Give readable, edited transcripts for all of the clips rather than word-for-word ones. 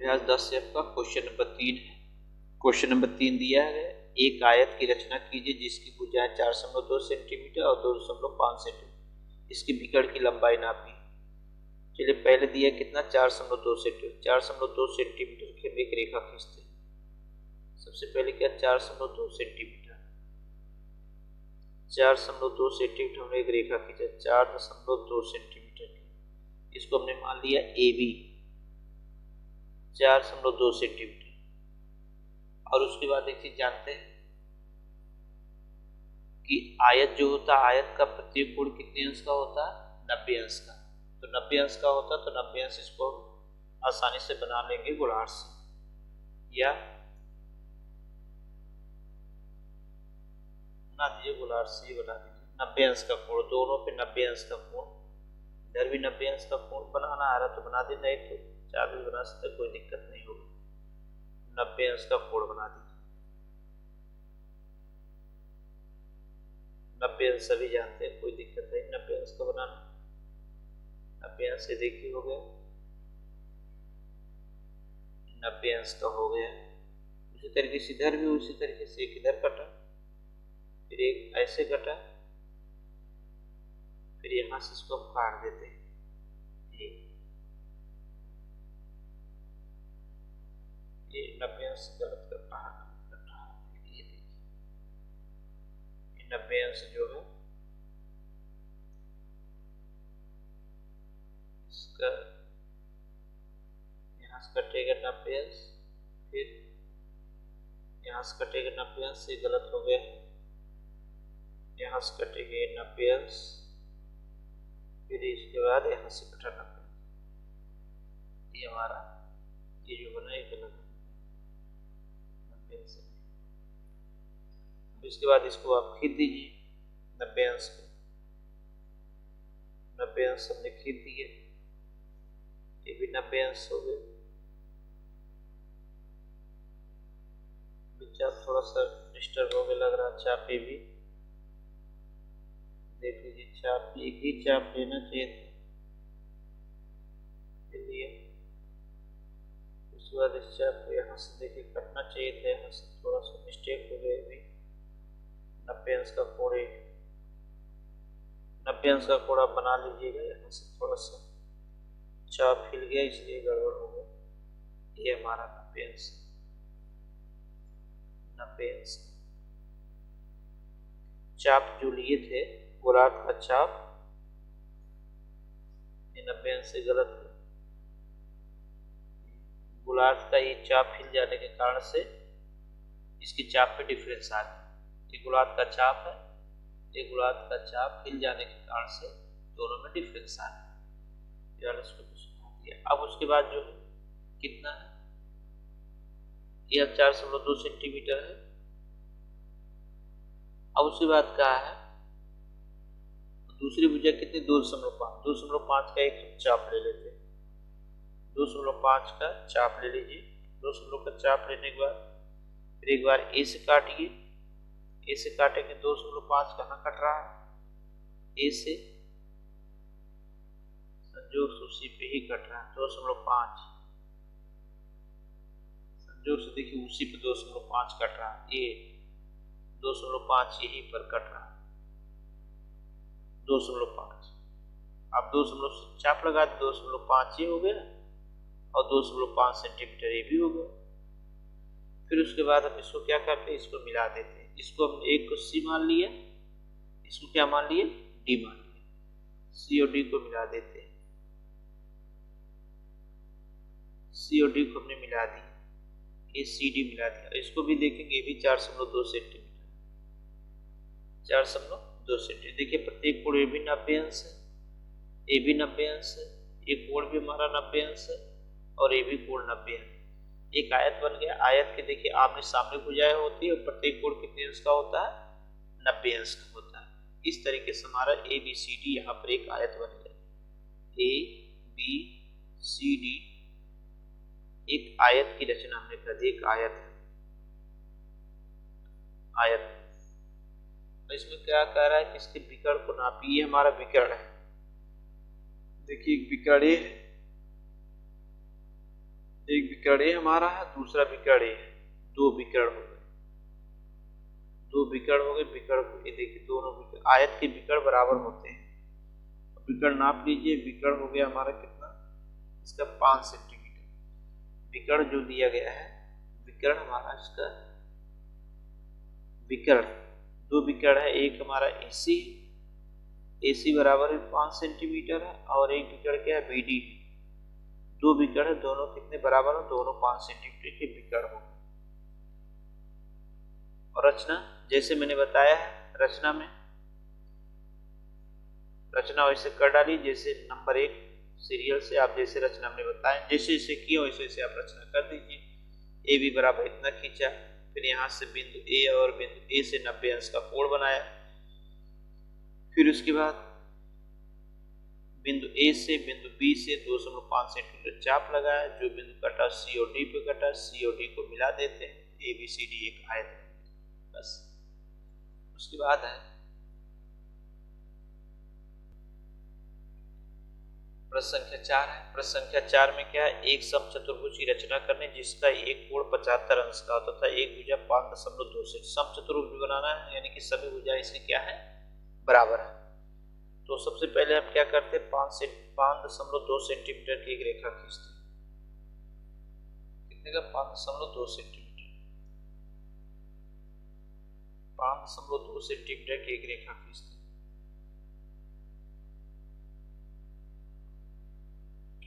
अभ्यास 10 का question number 3 है। क्वेश्चन नंबर 3 दिया है, एक आयत की रचना कीजिए जिसकी भुजाएं 4.2 सेंटीमीटर और 2.5 सेंटीमीटर, इसकी बिकड़ की लंबाई नापी। चलिए पहले दिया कितना 4.2 सेंटीमीटर। 4.2 सेंटीमीटर की हम एक रेखा खींचते हैं। सबसे पहले क्या 4.2 सेंटीमीटर, 4.2 सेंटीमीटर हमने एक रेखा खींचा 4.2 सेंटीमीटर की, इसको हमने मान लिया ए बी 4.2 सेंटीमीटर। और उसके बाद एक चीज जानते हैं कि आयत जो होता है, आयत का प्रत्येक कोण कितने अंश का होता है, 90 अंश का। तो 90 अंश का होता है तो 90 अंश इसको आसानी से बना लेंगे गोलार्ध से, या बना दीजिए गोलार्ध से ही बना दीजिए। 90 अंश का कोण, दोनों पे 90 अंश का कोण, इधर भी 90 अंश का कोण बनाना आ रहा तो बना दे, नहीं तो 4 भी बना सकते, कोई दिक्कत नहीं होगी। 90 अंश का कोण बना दीजिए। 90 अंश सभी जानते हैं, कोई दिक्कत नहीं 90 अंश का बनाना। 90 अंश से देखिए हो गया, 90 अंश का हो गया। उसी तरीके से इधर भी उसी तरीके से एक इधर कटा, फिर एक ऐसे कटा, फिर यहां से इसको हम काट देते हैं। ये 90 अंश गलत कर रहा है, ये देखिए 90 अंश जो है इसका यहाँ से कटेगा 90 अंश, फिर यहाँ से कटेगा 90 अंश, ये गलत हो गया। यहाँ से कटेगा 90 अंश, फिर इसके बाद यहाँ से कटा 90 अंश, ये हमारा ये जो बना ये गलत है। इसके बाद इसको आप खींच दीजिए 90 अंश को, 90 अंश हमने खींच दिए, ये भी 90 अंश हो गए। चाप थोड़ा सा डिस्टर्ब हो गया लग रहा, चाप ये भी देख लीजिए, चाप एक ही चाप लेना चाहिए था, लिए उसके बाद इस चाप को यहाँ से देखिए कटना चाहिए था, यहाँ से थोड़ा सा मिस्टेक हो गया। भी 90 अंश का कोण, 90 अंश का कोण आप बना लीजिएगा। यहाँ से थोड़ा सा चाप हिल गया इसलिए गड़बड़ हो गया। ये हमारा 90 अंश, 90 अंश चाप जो लिए थे गोलार्ध का चाप, ये 90 अंश से गलत है। गोलार्ध का ये चाप हिल जाने के कारण से इसकी चाप पे डिफरेंस आ गया। ये गोलार्ध का चाप है, ये गोलार्ध का चाप हिल जाने के कारण से दोनों में डिफरेंस आ गया। अब उसके बाद जो है कितना है, यह 4.2 सेंटीमीटर है। अब उसके बाद क्या है, दूसरी भुजा कितनी 2.5, 2.5 का एक चाप ले लेते हैं। 2.5 का चाप ले लीजिए। 2 का चाप लेने के बाद फिर एक बार ए से काटिए, ए से काटेंगे 2.5 कहाँ कट रहा है, ए से संयोग से उसी पे ही कट रहा है 2.5, संयोग से देखिए उसी पे 2.5 कट रहा है, ये 2.5 यहीं पर कट रहा है 2.5। आप 2 चाप लगा 2.5 ये हो गया और 2.5 सेंटीमीटर ये भी हो गया। फिर उसके बाद हम इसको क्या करते हैं, इसको मिला देते हैं। इसको हम एक को सी मान लिया, इसको क्या मान लिए, डी मान लिया। सी और डी को मिला देते हैं, सी और डी को हमने मिला दी, ये सी डी मिला दिया। इसको भी देखेंगे, ये भी 4.2 सेंटीमीटर, 4.2 सेंटीमीटर। देखिए प्रत्येक कोण ये भी 90 अंश है, ये भी 90 अंश है, ये कोण भी हमारा 90 अंश है और ये भी कोण 90 अंश। एक आयत बन गया। आयत के देखिए आमने सामने भुजाएं होती है और प्रत्येक कोण कितने अंश का होता है, 90 अंश का होता है। इस तरीके से हमारा ए बी सी डी यहाँ पर एक आयत बन गया। ए बी सी डी एक आयत की रचना हमने कर दी, एक आयत है, आयत। तो इसमें क्या कह रहा है कि इसके विकर्ण को नापिए, ये हमारा विकर्ण है। देखिए एक विकर्ण है, एक विकर्ण ए हमारा है, दूसरा विकर्ण ए है, दो विकर्ण हो गए, दो विकर्ण हो गए। विकर्ण ये देखिए दोनों विकर्ण, आयत के विकर्ण बराबर होते हैं। विकर्ण नाप लीजिए, विकर्ण हो गया हमारा कितना, इसका 5 सेंटीमीटर। विकर्ण जो दिया गया है, विकर्ण हमारा इसका विकर्ण, दो विकर्ण है, एक हमारा AC, AC बराबर 5 सेंटीमीटर है, और एक विकर्ण क्या है, BD। दो विकर्ण है, दोनों कितने बराबर हो, दोनों 5 सेंटीमीटर के विकर्ण हो। और रचना जैसे मैंने बताया है, रचना में रचना वैसे कर डाली जैसे नंबर 1 सीरियल से आप जैसे रचना में बताएं, जैसे जैसे किए वैसे वैसे आप रचना कर दीजिए। AB बराबर इतना खींचा, फिर यहाँ से बिंदु A और बिंदु A से 90 अंश का कोण बनाया, फिर उसके बाद बिंदु A से बिंदु B से 2.5 सेंटीमीटर चाप लगाया, जो बिंदु कटा C और D पे कटा, C और D को मिला देते हैं, ABCD एक आयत है। बस उसके बाद है प्रश्न संख्या 4 है। प्रश्न संख्या 4 में क्या है, एक समचतुर्भुज की रचना करने जिसका एक कोण 75 अंश का होता था, एक भुजा 5.2 से। समचतुर्भुज बनाना है, यानी कि सभी भुजा इसके क्या है, बराबर है। तो सबसे पहले हम क्या करते हैं, 5.2 सेंटीमीटर की एक रेखा खींचते हैं। कितने का, 5.2 सेंटीमीटर, 5.2 सेंटीमीटर की एक रेखा खींचते हैं।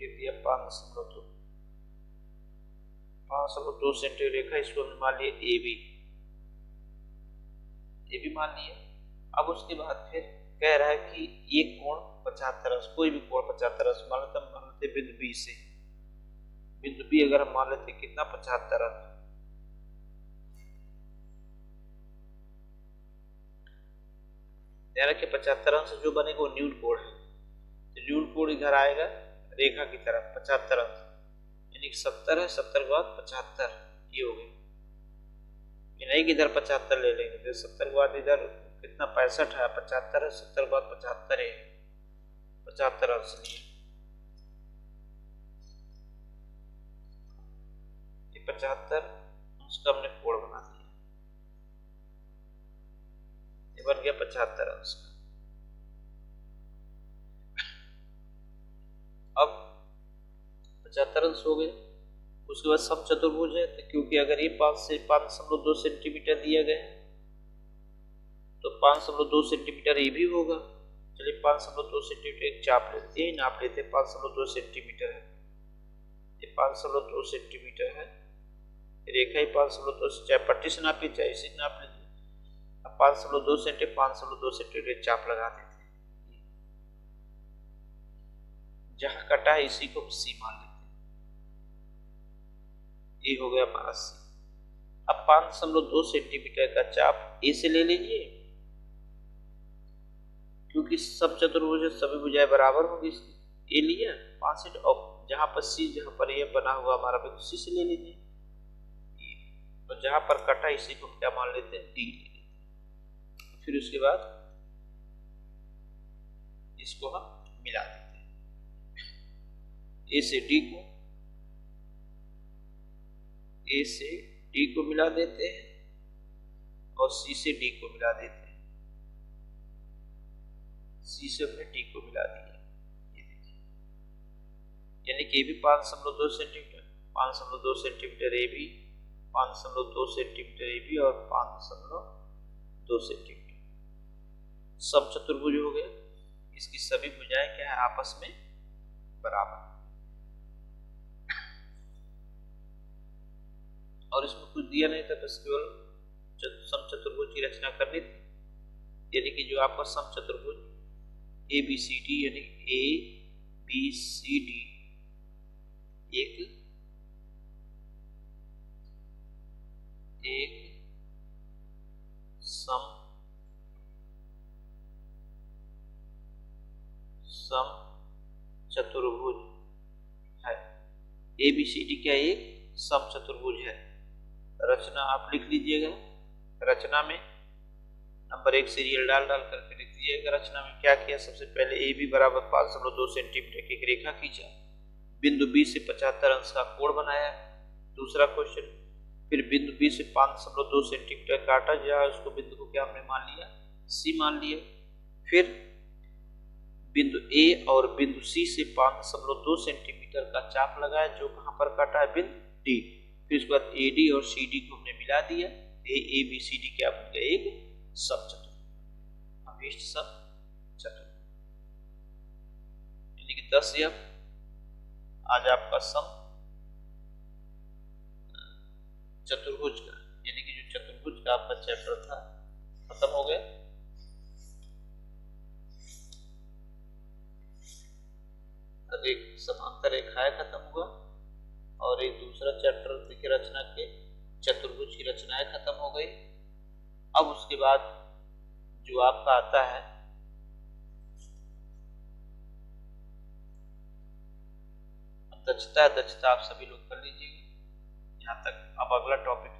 दिया 5.2 सेंटीमीटर रेखा, इसको हमने मान लिया AB मान लिया। अब उसके बाद फिर कह रहा है कि ये कोण 75 अंश, कोई भी कोण 75 अंश मान लेते बिंदु B से, बिंदु B अगर हम मान लेते कितना, 75 अंश। ध्यान रखिए 75 अंश जो बनेगा वो न्यून कोण है, तो न्यून कोण इधर आएगा रेखा की तरफ 75 अंश, यानी 70 है, 70 के बाद 75, ये हो गई। ये नहीं कि इधर 75 ले लेंगे, तो 70 के बाद इधर कितना 65 है, 75 है, 70 के बाद 75 है, 75 अंश लिए। ये 75 अंश का हमने कोण बना दिया, ये बन गया 75 अंश का। अब 75 अंश हो गए। उसके बाद समचतुर्भुज है, तो क्योंकि अगर ये 5.2 सेंटीमीटर दिया गया है तो 5.2 सेंटीमीटर ये भी होगा। चलिए 5.2 सेंटीमीटर एक चाप लेते हैं, नाप लेते हैं, 5.2 सेंटीमीटर है, ये 5.2 सेंटीमीटर है, रेखा ही 5.2 से, चाहे पट्टी से नापिए चाहे इसी नाप लीजिए। अब 5.2 सेंटीमीटर चाप लगा देते हैं, जहां कटा है इसी को C मान लेते हैं, ये हो गया हमारा C। अब 5.2 सेंटीमीटर का चाप A से ले लीजिए, क्योंकि सब चतुर्भुज सभी भुजाएं बराबर होंगी, इसकी A लिया 5 सेंट, और जहां पर C, जहां पर ये बना हुआ हमारा बिंदु C से ले लीजिए, और जहां पर कटा इसी को क्या मान लेते हैं, D ले लेते हैं। फिर उसके बाद इसको हम मिला देते हैं, A से D को मिला देते हैं, और C से D को मिला देते हैं, C से अपने D को मिला दिया, ये देखिए, यानी कि ये भी 5.2 centimetre, 5.2 centimetre AB, 5.2 centimetre AB और 5.2 सेंटीमीटर समचतुर्भुज हो गया। इसकी सभी भुजाएं क्या है, आपस में बराबर। और इसमें कुछ दिया नहीं था, बस केवल समचतुर्भुज की रचना करनी थी, यानी कि जो आपका समचतुर्भुज ABCD यानी ABCD एक समचतुर्भुज है। ABCD क्या एक समचतुर्भुज है। रचना आप लिख लीजिएगा, रचना में नंबर 1 सीरियल डाल करके लिख दीजिएगा। रचना में क्या किया, सबसे पहले AB बराबर 5.2 सेंटीमीटर की एक रेखा खींचा, बिंदु बी से 75 अंश का कोण बनाया। दूसरा क्वेश्चन, फिर बिंदु बी से 5.2 सेंटीमीटर काटा जाए, उसको बिंदु को क्या हमने मान लिया, सी मान लिया। फिर बिंदु ए और बिंदु सी से 5.2 सेंटीमीटर का चाप लगाया, जो कहां पर काटा है, बिंदु डी। फिर उसके बाद ए डी और सी डी को हमने मिला दिया, ए बी सी डी क्या बन गया, एक समचतुर्भुज, अभीष्ट समचतुर्भुज। यानी कि 10 आज आपका सम चतुर्भुज का, यानी कि जो चतुर्भुज का आपका चैप्टर था खत्म हो गया। अब एक समांतर रेखाएं खत्म हुआ और एक दूसरा चैप्टर देखिए रचना के चतुर्भुज की रचनाएं खत्म हो गई। अब उसके बाद जो आपका आता है दक्षता, दक्षता आप सभी लोग कर लीजिएगा यहाँ तक। अब अगला टॉपिक